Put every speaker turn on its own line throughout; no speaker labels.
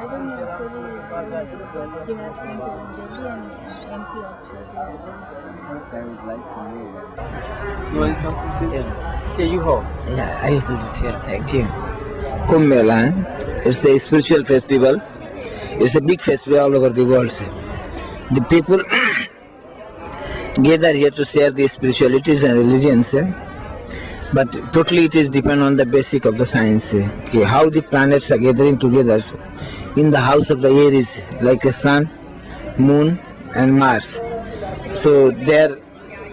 I don't know actually they have center in Delhi and MP also.
I would like to know. You want something to say? Yeah, you hold.
Yeah, I hold it here. Thank you. Kumbh Mela, it's a spiritual festival. It's a big festival all over the world. The people gather here to share the spiritualities and religions. But totally it is depend on the basic of the science. How the planets are gathering together. In the house of the air is like a sun, moon and Mars. So there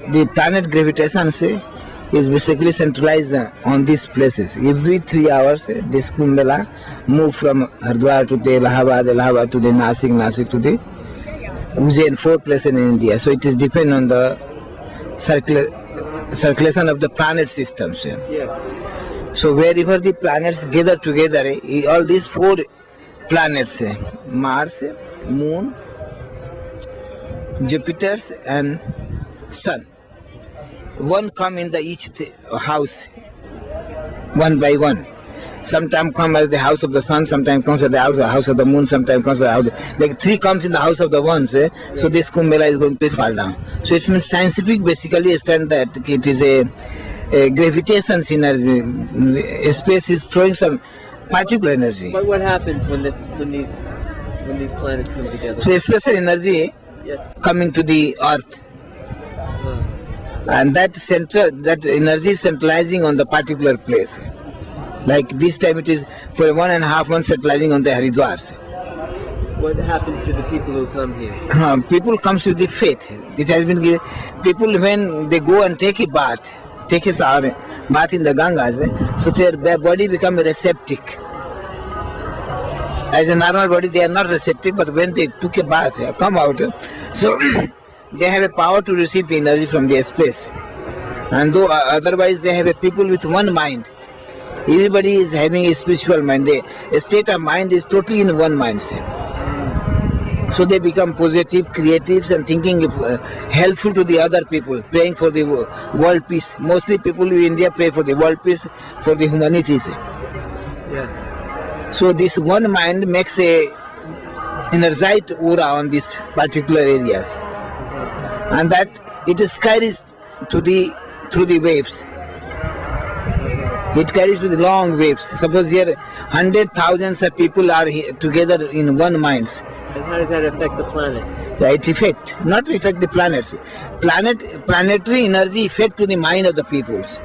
the planet gravitation is basically centralized on these places. Every 3 hours this Kumbh Mela move from Haridwar to the Allahabad to the Nasik to the Ujjain, 4 places in India. So it is depend on the circulation of the planet systems.
Yes.
So wherever the planets gather together, all these 4 planets, Mars, Moon, Jupiter and Sun, one come in the each house, one by one. Sometimes come as the house of the sun, sometimes comes as the house of the moon, sometimes comes as the house. Like 3 comes in the house of the ones. So this Kumbh Mela is going to fall down. So it means scientific basically stand that it is a gravitation energy. Space is throwing some particular energy.
But what happens when these planets come together?
So special energy
Yes.
coming to the earth. And that energy is centralizing on the particular place. Like this time it is for 1.5 months centralizing on the Haridwar.
What happens to the people who come here?
People comes with the faith. It has been given. People when they go and take a bath, take a shower, bath in the Gangas, so their body become receptive. As a normal body, they are not receptive, but when they took a bath, come out, so they have a power to receive the energy from the space. And though otherwise they have a people with one mind. Everybody is having a spiritual mind. The state of mind is totally in one mindset. So they become positive, creative, and thinking helpful to the other people, praying for the world peace. Mostly people in India pray for the world peace, for the humanities.
Yes.
So this one mind makes a energized aura on these particular areas, and that it is carries through the waves. It carries with long waves. Suppose here 100,000 of people are here together in one mind.
And how does that affect the planet?
It affect, not affect the planets. Planetary energy effect to the mind of the peoples,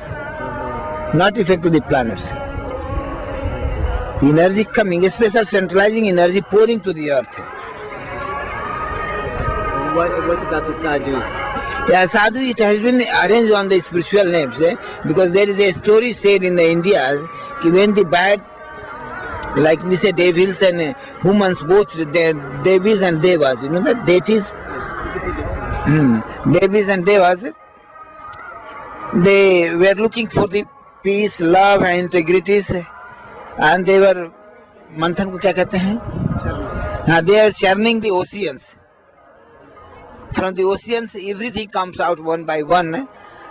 not effect to the planets. The energy coming, special centralizing energy pouring to the earth.
And what about the sadhus?
Yeah, sadhu, it has been arranged on the spiritual names, because there is a story said in the India when the bad, like we say devils and humans, both the devis and devas, you know that deities, devis and devas, they were looking for the peace, love and integrities, and they were manthan ko kya kehte hain? They are churning the oceans. From the oceans, everything comes out one by one.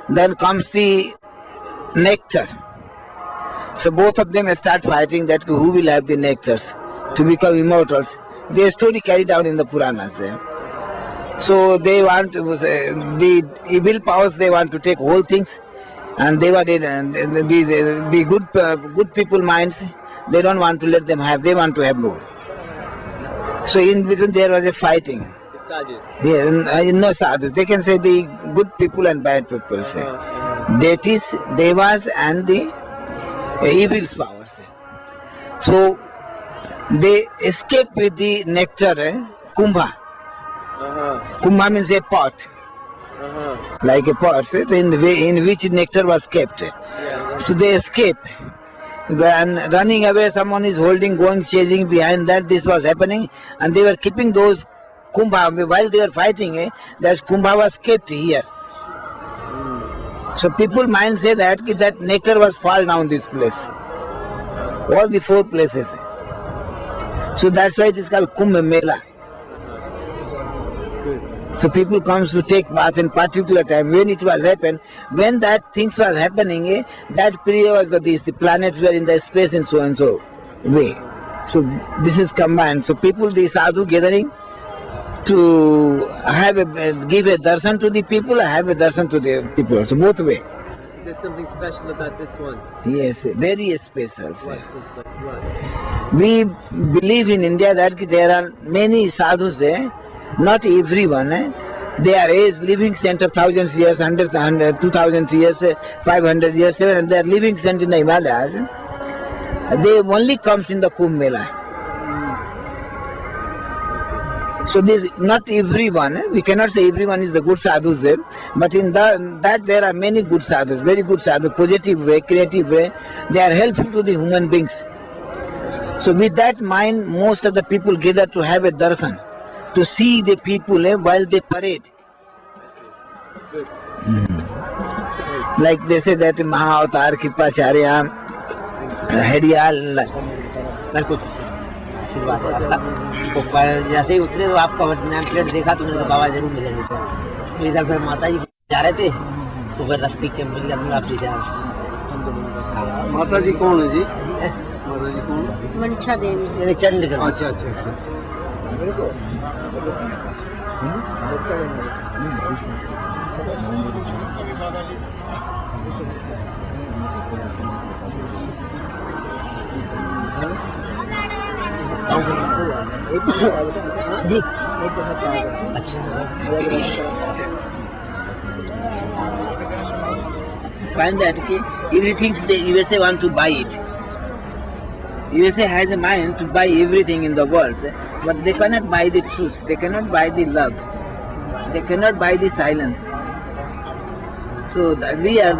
Then comes the nectar. So both of them start fighting that who will have the nectars to become immortals. Their story carried out in the Puranas. So they want the evil powers. They want to take whole things, and they were the good people minds. They don't want to let them have. They want to have more. So in between there was a fighting.
Sadhus.
Yeah, no sadhus. They can say the good people and bad people. Say deities, devas, and the evil powers. So they escape with the nectar, kumbha. Kumbha means a pot, like a pot, in which nectar was kept.
Yes.
So they escape. Then running away, someone is holding, going, chasing behind that. This was happening, and they were keeping those kumbha while they were fighting. That kumbha was kept here. So people might say that nectar was fall down this place, all the 4 places. So that's why it is called Kumbh Mela. So people comes to take bath in particular time when it was happened. When that things was happening, that period was the planets were in the space in so and so way. So this is combined. So people, the sadhu gathering to have give a darshan to the people, have a darshan to the people. So both way.
Is there something special about this one?
Yes, very special. Sir.
What's so special? What?
We believe in India that there are many sadhus, not everyone. They are living saint of thousands years, 100, 2000 years, 500 years, 700. They are living saint in the Himalayas. They only comes in the Kumbh Mela. So this not everyone. We cannot say everyone is the good sadhus, but in that there are many good sadhus, very good sadhus, positive way, creative way. They are helpful to the human beings. So with that mind, most of the people gather to have a darshan, to see the people while they parade. Like they say that Mahavatar Kripacharya, Hedial.
आशीर्वाद है आपका। तो पर जैसे ही उतरे तो आपका name plate देखा तो मैंने कहा बाबा जरूर मिलेंगे सर। इधर फिर माता जी जा रहे थे तो फिर रास्ते के मिल गया आप जी से।
माता जी कौन है जी? माता जी कौन?
मनसा देवी।
यानी चंडीगढ़।
अच्छा अच्छा अच्छा अच्छा।
जी अच्छा
Find that everything the USA want to buy it. USA has a mind to buy everything in the world, but they cannot buy the truth. They cannot buy the love. They cannot buy the silence. So we are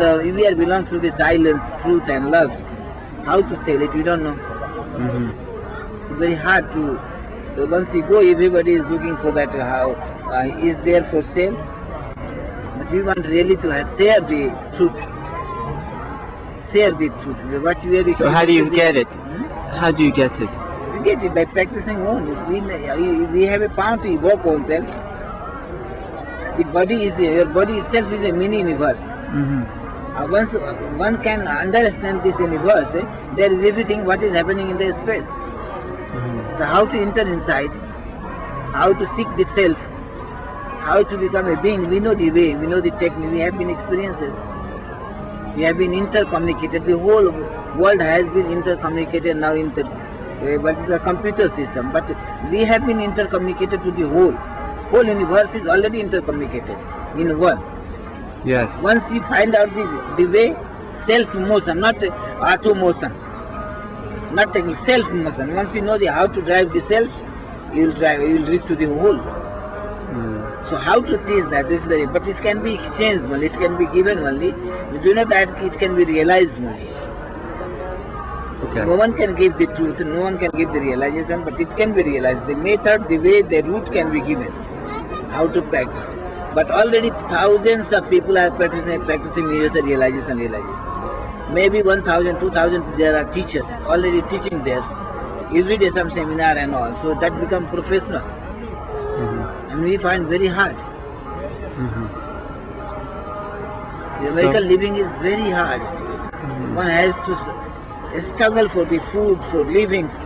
belongs to the silence, truth, and love. How to sell it? We don't know. It's very hard to. Once you go, everybody is looking for that. How is there for sale? But we want really to share the truth. Share the truth. What we are.
So how do you get it? How do you get it?
We get it by practicing on. We have a power to evoke oneself. The body is your body itself is a mini universe. Once one can understand this universe, there is everything what is happening in the space. So how to enter inside, how to seek the self, how to become a being, we know the way, we know the technique, we have been experiences. We have been intercommunicated, the whole world has been intercommunicated now but it's a computer system, but we have been intercommunicated to the whole universe is already intercommunicated in one.
Yes.
Once you find out the way, self-motion, not auto-motions. Not taking self-motion. Once you know how to drive the self, you will reach to the whole. So how to teach that? This is but it can be exchanged only, it can be given only. You do not that it can be realized only.
Okay.
No one can give the truth, no one can give the realization, but it can be realized. The method, the way, the route can be given. How to practice. But already thousands of people are practicing universal realization. Maybe 1,000, 2,000 there are teachers already teaching there. Every day some seminar and all. So that become professional. And we find very hard. The American living is very hard. One has to struggle for the food, for livings.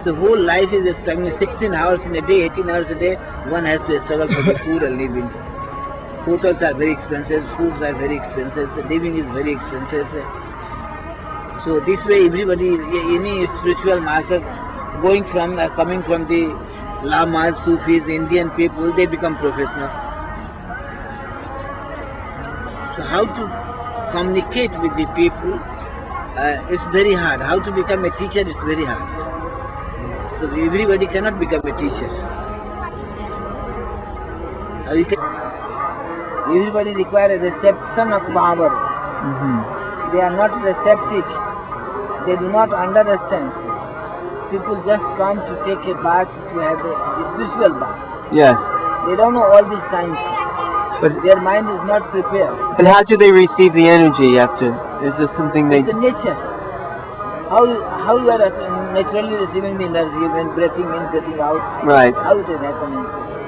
So whole life is a struggle. 16 hours in a day, 18 hours a day, one has to struggle for the food and livings. Hotels are very expensive, foods are very expensive, living is very expensive. So this way everybody, any spiritual master coming from the Lamas, Sufis, Indian people, they become professional. So how to communicate with the people, it's very hard. How to become a teacher is very hard. So everybody cannot become a teacher. Everybody requires a reception of power. They are not receptive. They do not understand. People just come to take a bath, to have a spiritual bath.
Yes.
They don't know all these signs.
But
their mind is not prepared.
And how do they receive the energy after? Is this something they...
It's a nature. How you are naturally receiving the energy when breathing in, breathing out.
Right.
How it is happening.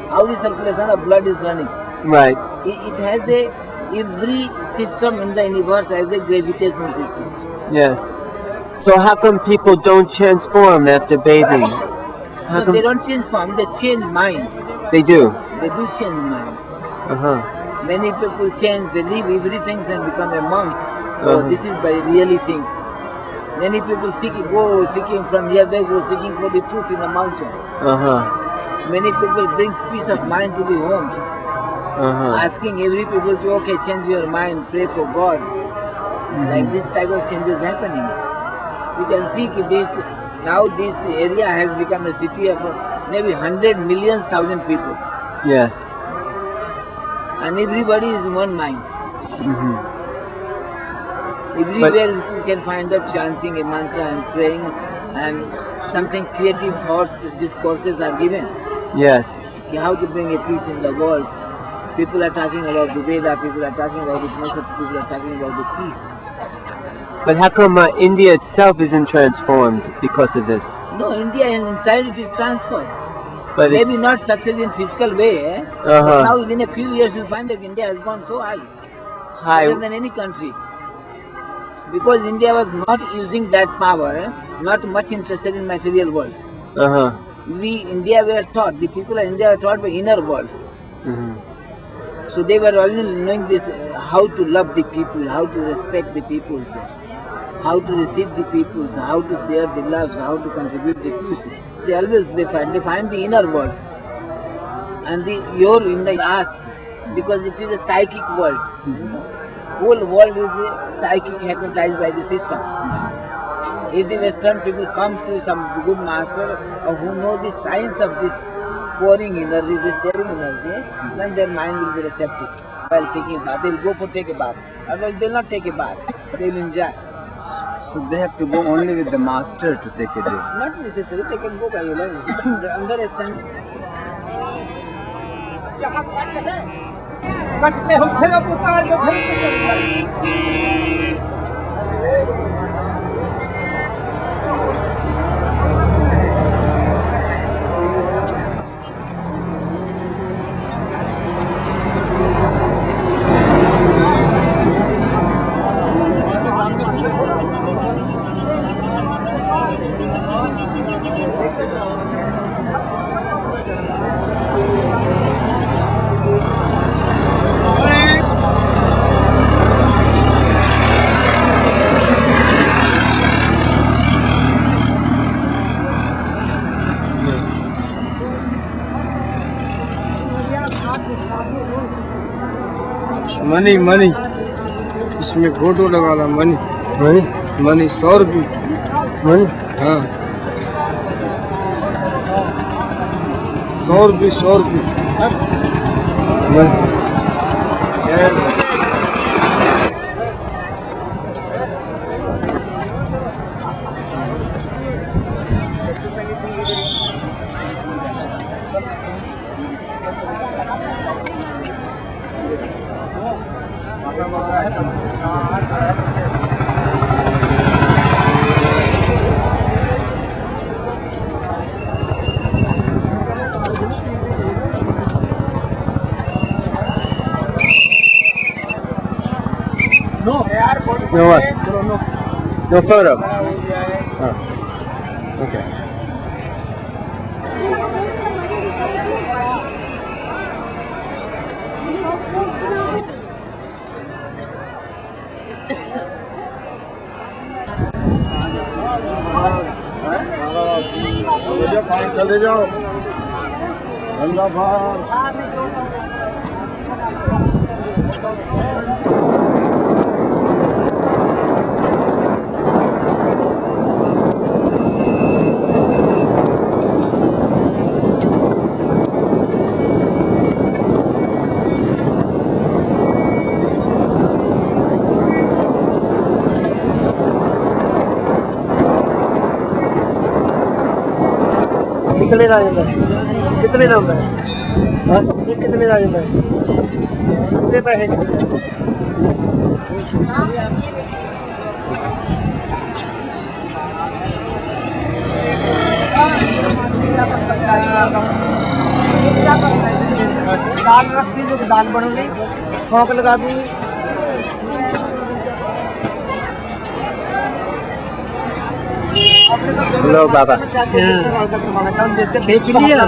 How the circulation of blood is running.
Right.
It has every system in the universe has a gravitational system.
Yes. So how come people don't transform after bathing? How
No,
come
they don't change form, they change mind.
they do?
They do change minds. Many people change, they leave everything and become a monk. So this is the really things. Many people go seeking from here, they go seeking for the truth in a mountain. Many people brings peace of mind to the homes. Asking every people to, okay, change your mind, pray for God. Like this type of change is happening. You can see now this area has become a city of maybe 100 million, 1,000 people.
Yes.
And everybody is in one mind. Everywhere you can find out chanting a mantra and praying, and something creative thoughts, discourses are given.
Yes.
How to bring a peace in the world. People are talking about the Veda, people are talking about the Upanishad, people are talking about the peace.
But how come India itself isn't transformed because of this?
No, India inside it is transformed.
But
Maybe
it's,
not success in physical way, but now within a few years you'll find that India has gone so high. Higher than any country. Because India was not using that power, not much interested in material worlds. India were taught, the people of India were taught by inner worlds. So they were only knowing this, how to love the people, how to respect the people, how to receive the people, how to share the loves, how to contribute the peace. See, always they find the inner worlds. And you're in the ask, because it is a psychic world. Whole world is psychic, hypnotized by the system. If the Western people comes to some good master who knows the science of this pouring energy, this sharing energy, then their mind will be receptive. While taking a bath, they will go for take a bath. Otherwise they will not take a bath, they will enjoy.
so they have to go only with the master to take a dip.
Not necessary, they can go by alone. Understand?
Money money इसमें photo लगा ला money
Money?
Money 100 रुपये
Money?
हाँ 100 रुपये 100 रुपये
No what? No photo? Oh. Okay.
चले जाओ गंगा भार
कितने राजेंद्र कितने नंबर है ये कितने राजेंद्र कितने पैसे दाल रखती जो दाल बनूंगी फोक लगा दूंगी
लो बाबा
खींच लिया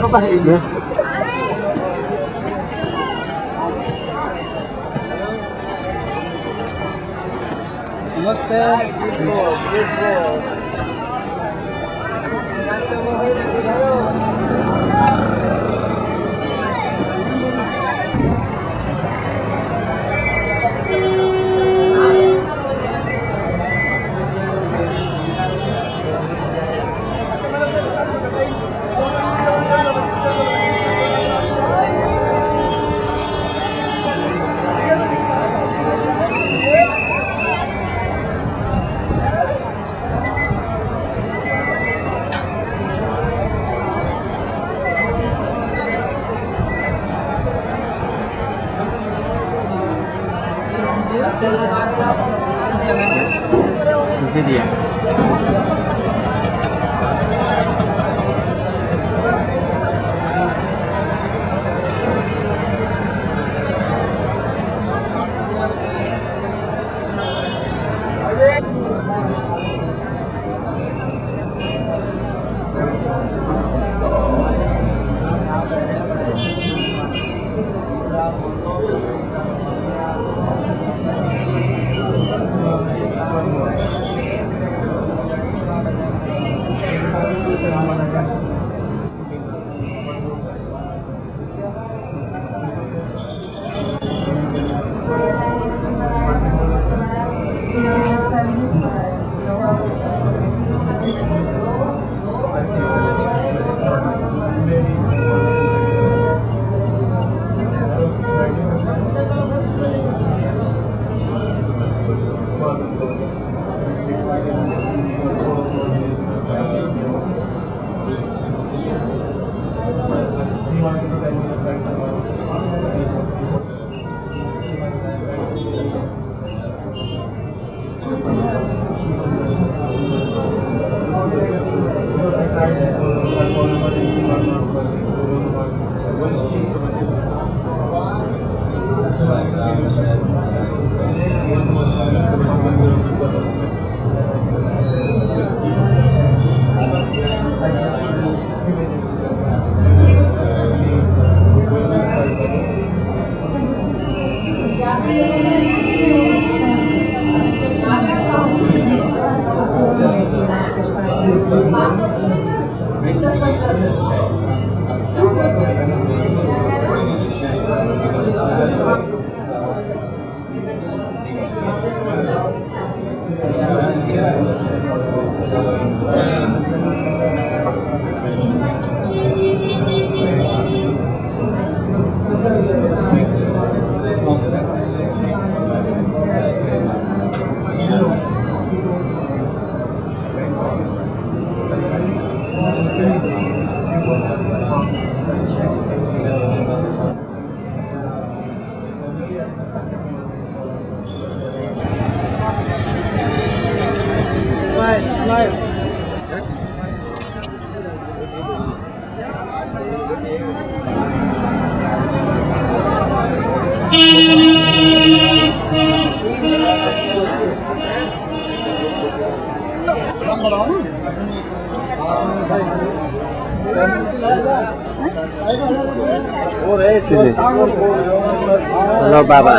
लो बाबा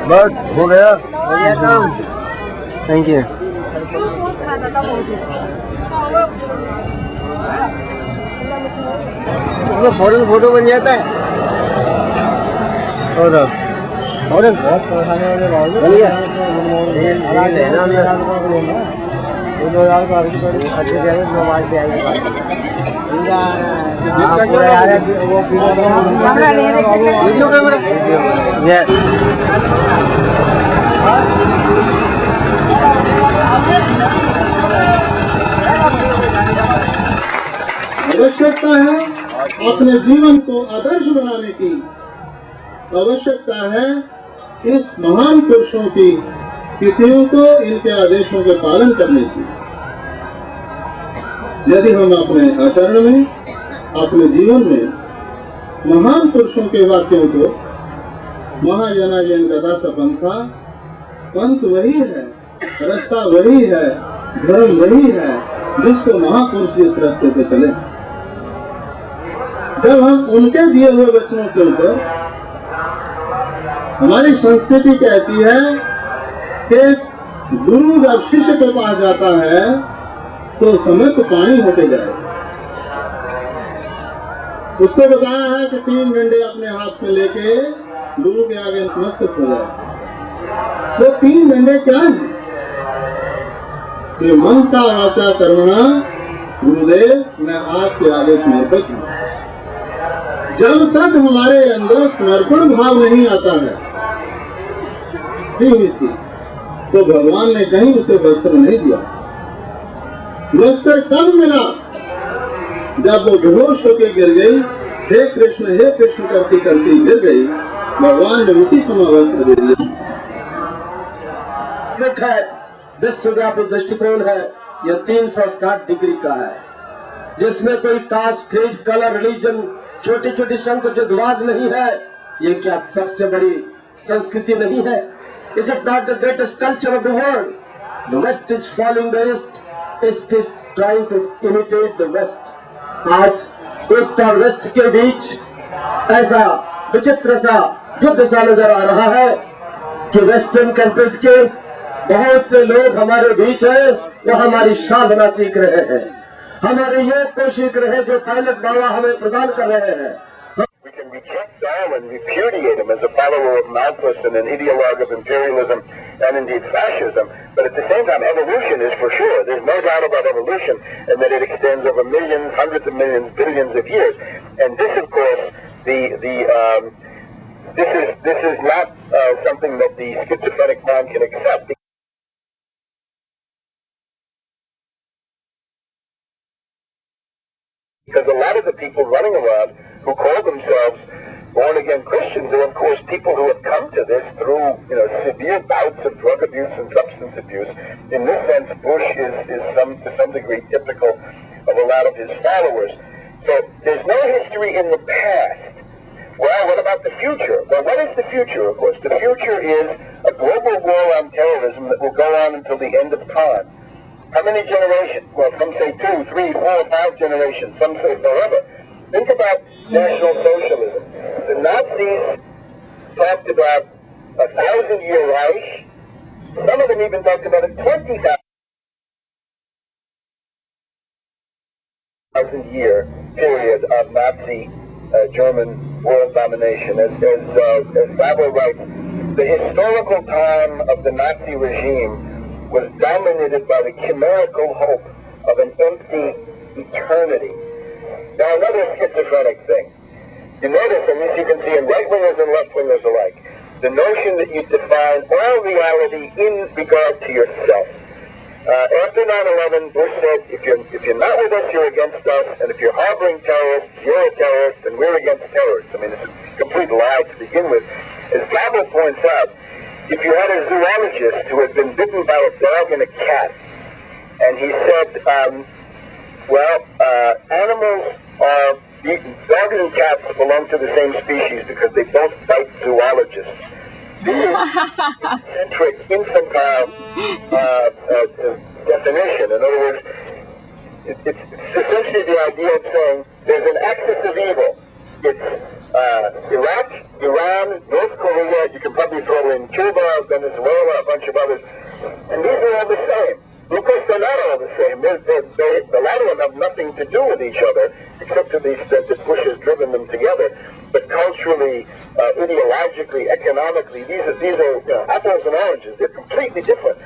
बस हो गया।
बढ़िया काम। Thank you. उसमें फौरन फोटो बन जाता है। और फौरन बढ़िया अच्छे जगह मोबाइल पे आएगी वीडियो कैमरा
आवश्यकता है अपने जीवन को आदर्श बनाने की, आवश्यकता है इस महान पुरुषों की तिथियों को, इनके आदेशों के पालन करने की। यदि हम अपने आचरण में, अपने जीवन में महान पुरुषों के वाक्यों को महाजना जैन का दासा पंथा, पंथ वही है रास्ता वही है, धर्म वही है जिसको महापुरुष जिस रास्ते से चले। जब हम उनके दिए हुए वचनों के ऊपर, हमारी संस्कृति कहती है कि गुरु जब शिष्य के पास जाता है तो समय को पानी होते जाए। उसको बताया है कि 3 डंडे अपने हाथ में लेके गुरु के आगे नतमस्तक हो जाए। वो 3 डंडे क्या हैं? कि मनसा वाचा कर्मणा गुरुदेव मैं आपके आगे समर्पित हूं। जब तक हमारे अंदर समर्पण भाव नहीं आता है तो भगवान ने कहीं उसे वस्त्र नहीं दिया। वस्त्र कब मिला? जब वो बेहोश होकर गिर गई, हे कृष्ण करती करती गिर गई, भगवान ने उसी समय वस्त्र दे दिया।
विश्वव्यापी दृष्टिकोण है, यह 360 डिग्री का है, जिसमें कोई कास्ट, क्रीड, कलर, रिलीजन, छोटी छोटी संकुचितवाद नहीं है। ये क्या सबसे बड़ी संस्कृति नहीं है? Is it not the greatest culture of the world? The West is following the East. East is trying to imitate the West. आज ईस्ट और वेस्ट के बीच ऐसा विचित्र सा युद्ध सा नजर आ रहा है कि वेस्टर्न कंट्रीज के बहुत से लोग हमारे बीच हैं, वो हमारी साधना सीख रहे हैं, हमारे योग को सीख रहे हैं, जो पायलट बाबा हमें प्रदान कर रहे हैं।
We can reject Darwin, repudiate him as a follower of Malthus and an ideologue of imperialism and indeed fascism, but at the same time, evolution is for sure. There's no doubt about evolution, and that it extends over millions, hundreds of millions, billions of years. And this, of course, this is not something that the schizophrenic mind can accept. Because a lot of the people running around who call themselves born-again Christians are, of course, people who have come to this through, severe bouts of drug abuse and substance abuse. In this sense, Bush is to some degree typical of a lot of his followers. So there's no history in the past. Well, what about the future? Well, what is the future, of course? The future is a global war on terrorism that will go on until the end of time. How many generations? Well, some say 2, 3, 4, 5 generations. Some say forever. Think about National Socialism. The Nazis talked about a 1,000-year Reich. Some of them even talked about a 20,000-year period of Nazi German world domination. As Babel writes, the historical time of the Nazi regime was dominated by the chimerical hope of an empty eternity. Now, another schizophrenic thing. You notice, and this you can see in right-wingers and left-wingers alike, the notion that you define all reality in regard to yourself. After 9/11, Bush said, if you're not with us, you're against us, and if you're harboring terrorists, you're a terrorist, and we're against terrorists. I mean, it's a complete lie to begin with. As Gabel points out, if you had a zoologist who had been bitten by a dog and a cat, and he said, animals are eaten, dogs and cats belong to the same species because they both bite zoologists. This is eccentric, infantile definition. In other words, it's essentially the idea of saying there's an axis of evil. It's Iraq, Iran, North Korea, you can probably throw in Cuba, Venezuela, a bunch of others, and these are all the same. Of course, they're not all the same. A lot of them have nothing to do with each other, except to the extent that Bush has driven them together. But culturally, ideologically, economically, these are apples and oranges. They're completely different.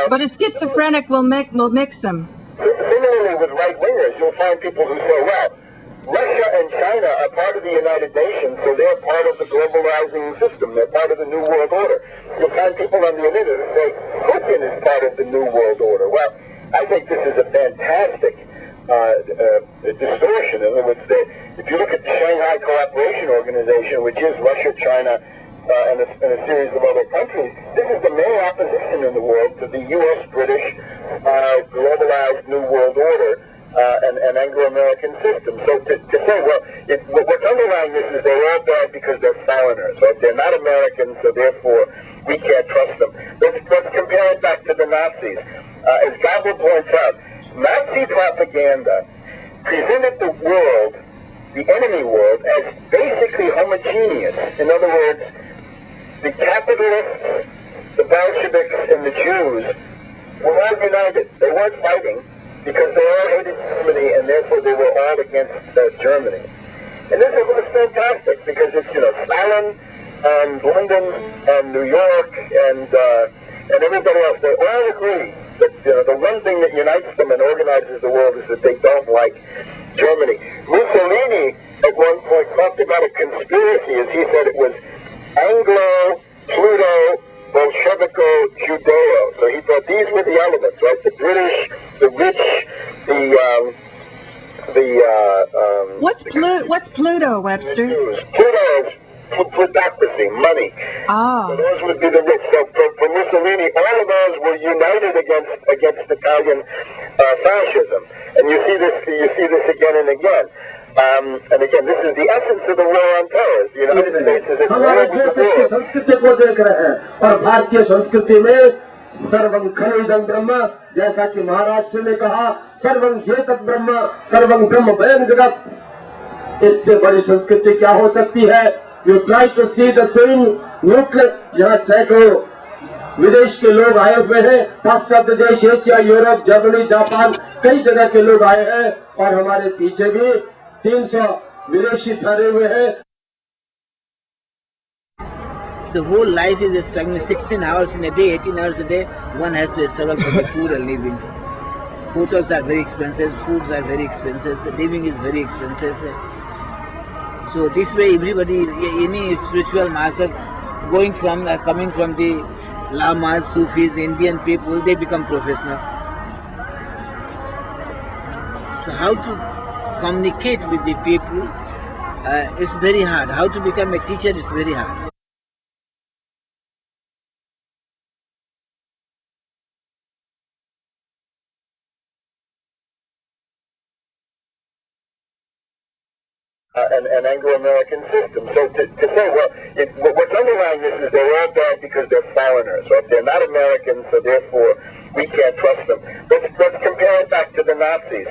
But a schizophrenic will mix them.
Similarly, with right-wingers, you'll find people who say, well, Russia and China are part of the United Nations, so they're part of the globalizing system. They're part of the New World Order. You'll find people on the internet who say Putin is part of the New World Order. Well, I think this is a fantastic distortion. In other words, if you look at the Shanghai Cooperation Organization, which is Russia, China, and a series of other countries, this is the main opposition in the world to the U.S.-British globalized New World Order. An Anglo-American system. So to say, well, what's underlying this is they're all bad because they're foreigners, right? They're not Americans, so therefore we can't trust them. Let's compare it back to the Nazis. As Gabel points out, Nazi propaganda presented the world, the enemy world, as basically homogeneous. In other words, the capitalists, the Bolsheviks, and the Jews were all united. They weren't fighting because they all hated Germany, and therefore they were all against Germany. And this was fantastic because it's, Stalin and London and New York and everybody else, they all agree that the one thing that unites them and organizes the world is that they don't like Germany. Mussolini at one point talked about a conspiracy, as he said it was Anglo, Pluto, Bolshevico, Judeo. So he thought these were the elements, right? The British, the rich,
What's Pluto, Webster?
Pluto is plutocracy, money.
Oh.
So those would be the rich. So for Mussolini, all of those were united against Italian fascism. And you see this again and again. And again, this is the essence of the war on terror. The United States is at war
हमारे
with the
देश की
world.
संस्कृति को देख रहे हैं और भारतीय संस्कृति में सर्वं खलु इदं ब्रह्म, जैसा कि महाराष्ट्र ने कहा सर्वं ह्येतत् ब्रह्म सर्वं ब्रह्म वयं जगत। इससे बड़ी संस्कृति क्या हो सकती है? You try to see the same nuclear. यहाँ सैकड़ों विदेश के लोग आए हुए हैं, पाश्चात्य देश, एशिया, यूरोप, जर्मनी, जापान, कई जगह के लोग आए हैं और हमारे पीछे भी 300 विदेशी ठहरे हुए हैं।
So whole life is a struggle. 16 hours in a day, 18 hours a day, one has to struggle for the food and living. Hotels are very expensive, foods are very expensive, living is very expensive. So this way everybody, any spiritual master coming from the Lamas, Sufis, Indian people, they become professional. So how to communicate with the people is very hard. How to become a teacher is very hard.
An Anglo-American system. So to say, well, what's underlying this is they're all bad because they're foreigners, right? They're not Americans, so therefore we can't trust them. Let's compare it back to the Nazis.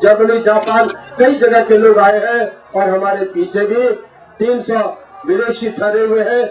Germany, Japan, कई जगह के लोग आए हैं और हमारे पीछे भी 300 विदेशी ठहरे हुए हैं।